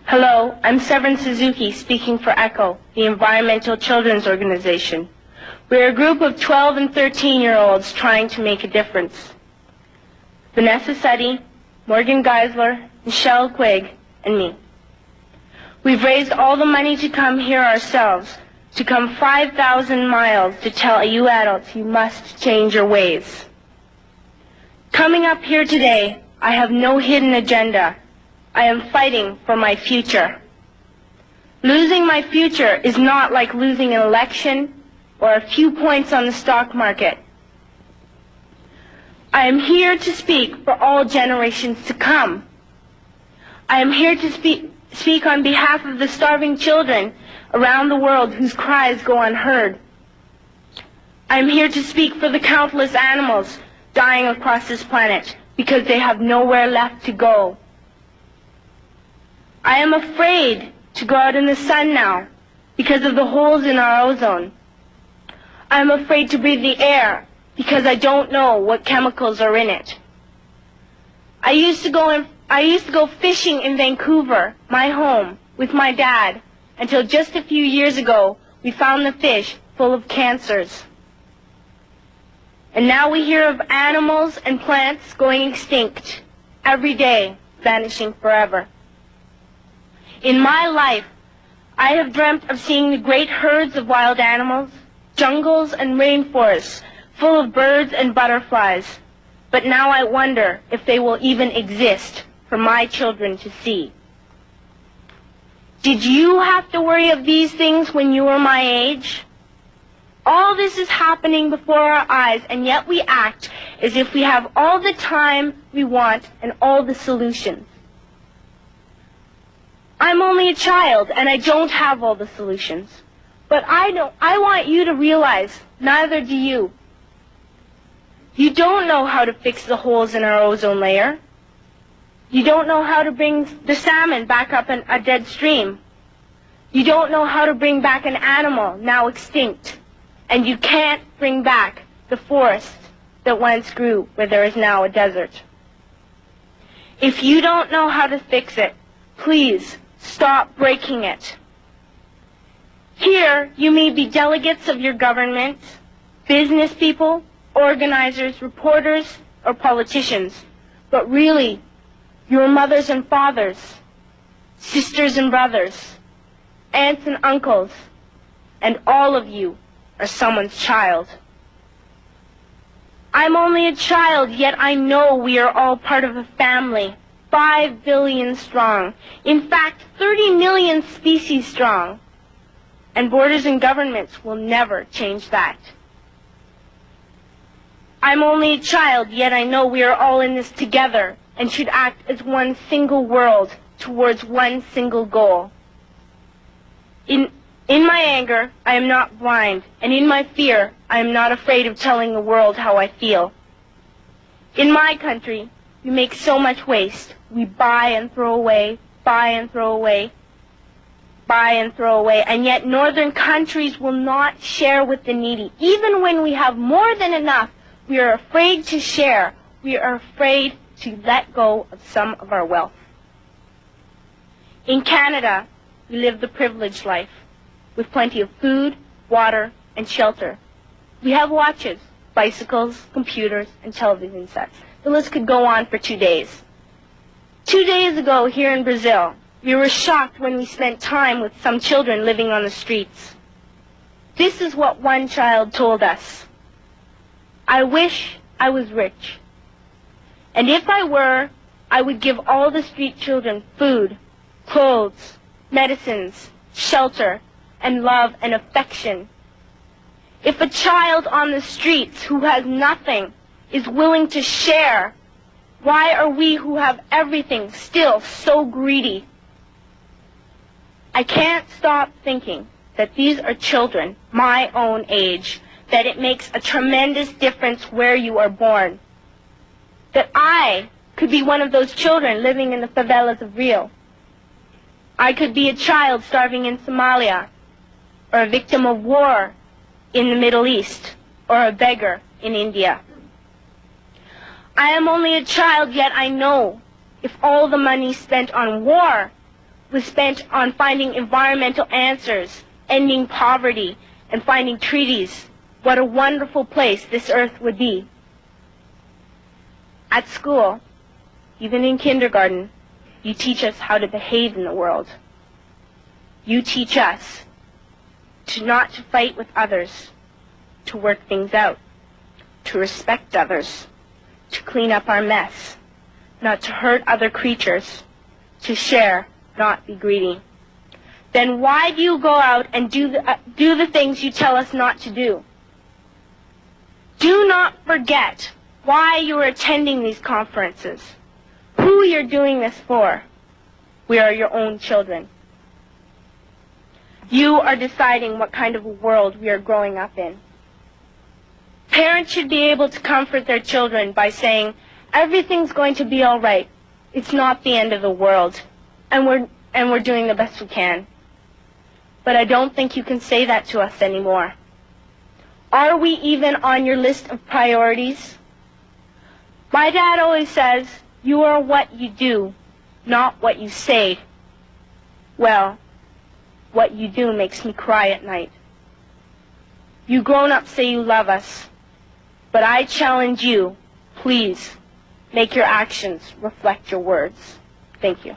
Hello, I'm Severin Suzuki speaking for ECHO, the Environmental Children's Organization. We're a group of 12 and 13-year-olds trying to make a difference. Vanessa Suddy, Morgan Geisler, Michelle Quigg, and me. We've raised all the money to come here ourselves, to come 5,000 miles to tell you adults you must change your ways. Coming up here today, I have no hidden agenda. I am fighting for my future. Losing my future is not like losing an election or a few points on the stock market. I am here to speak for all generations to come. I am here to speak on behalf of the starving children around the world whose cries go unheard. I am here to speak for the countless animals dying across this planet because they have nowhere left to go. I am afraid to go out in the sun now because of the holes in our ozone. I am afraid to breathe the air because I don't know what chemicals are in it. I used to go fishing in Vancouver, my home, with my dad, until just a few years ago we found the fish full of cancers. And now we hear of animals and plants going extinct, every day vanishing forever. In my life, I have dreamt of seeing the great herds of wild animals, jungles and rainforests full of birds and butterflies. But now I wonder if they will even exist for my children to see. Did you have to worry of these things when you were my age? All this is happening before our eyes, and yet we act as if we have all the time we want and all the solutions. I'm only a child, and I don't have all the solutions. But I want you to realize, neither do you. You don't know how to fix the holes in our ozone layer. You don't know how to bring the salmon back up in a dead stream. You don't know how to bring back an animal now extinct. And you can't bring back the forest that once grew where there is now a desert. If you don't know how to fix it, please stop breaking it. Here, you may be delegates of your government, business people, organizers, reporters, or politicians, but really, your mothers and fathers, sisters and brothers, aunts and uncles, and all of you are someone's child. I'm only a child, yet I know we are all part of a family, 5 billion strong. In fact, 30 million species strong. And borders and governments will never change that. I'm only a child, yet I know we are all in this together and should act as one single world towards one single goal. In my anger, I am not blind, and in my fear, I am not afraid of telling the world how I feel. In my country, we make so much waste. We buy and throw away, buy and throw away, buy and throw away, and yet northern countries will not share with the needy. Even when we have more than enough, we are afraid to share. We are afraid to let go of some of our wealth. In Canada, we live the privileged life, with plenty of food, water, and shelter. We have watches, bicycles, computers, and television sets. The list could go on for 2 days. 2 days ago, here in Brazil, we were shocked when we spent time with some children living on the streets. This is what one child told us. I wish I was rich. And if I were, I would give all the street children food, clothes, medicines, shelter, and love and affection. If a child on the streets who has nothing is willing to share, why are we who have everything still so greedy? I can't stop thinking that these are children my own age, that it makes a tremendous difference where you are born. That I could be one of those children living in the favelas of Rio. I could be a child starving in Somalia, or a victim of war in the Middle East, or a beggar in India. I am only a child, yet I know if all the money spent on war was spent on finding environmental answers, ending poverty, and finding treaties, what a wonderful place this earth would be. At school, even in kindergarten, you teach us how to behave in the world. You teach us to not to fight with others, to work things out, to respect others, to clean up our mess, not to hurt other creatures, to share, not be greedy. Then why do you go out and do the things you tell us not to do? Do not forget why you are attending these conferences, who you're doing this for. We are your own children. You are deciding what kind of a world we are growing up in. Parents should be able to comfort their children by saying, everything's going to be all right. It's not the end of the world, and we're doing the best we can. But I don't think you can say that to us anymore. Are we even on your list of priorities? My dad always says, you are what you do, not what you say. Well, what you do makes me cry at night. You grown-ups say you love us, but I challenge you, please, make your actions reflect your words. Thank you.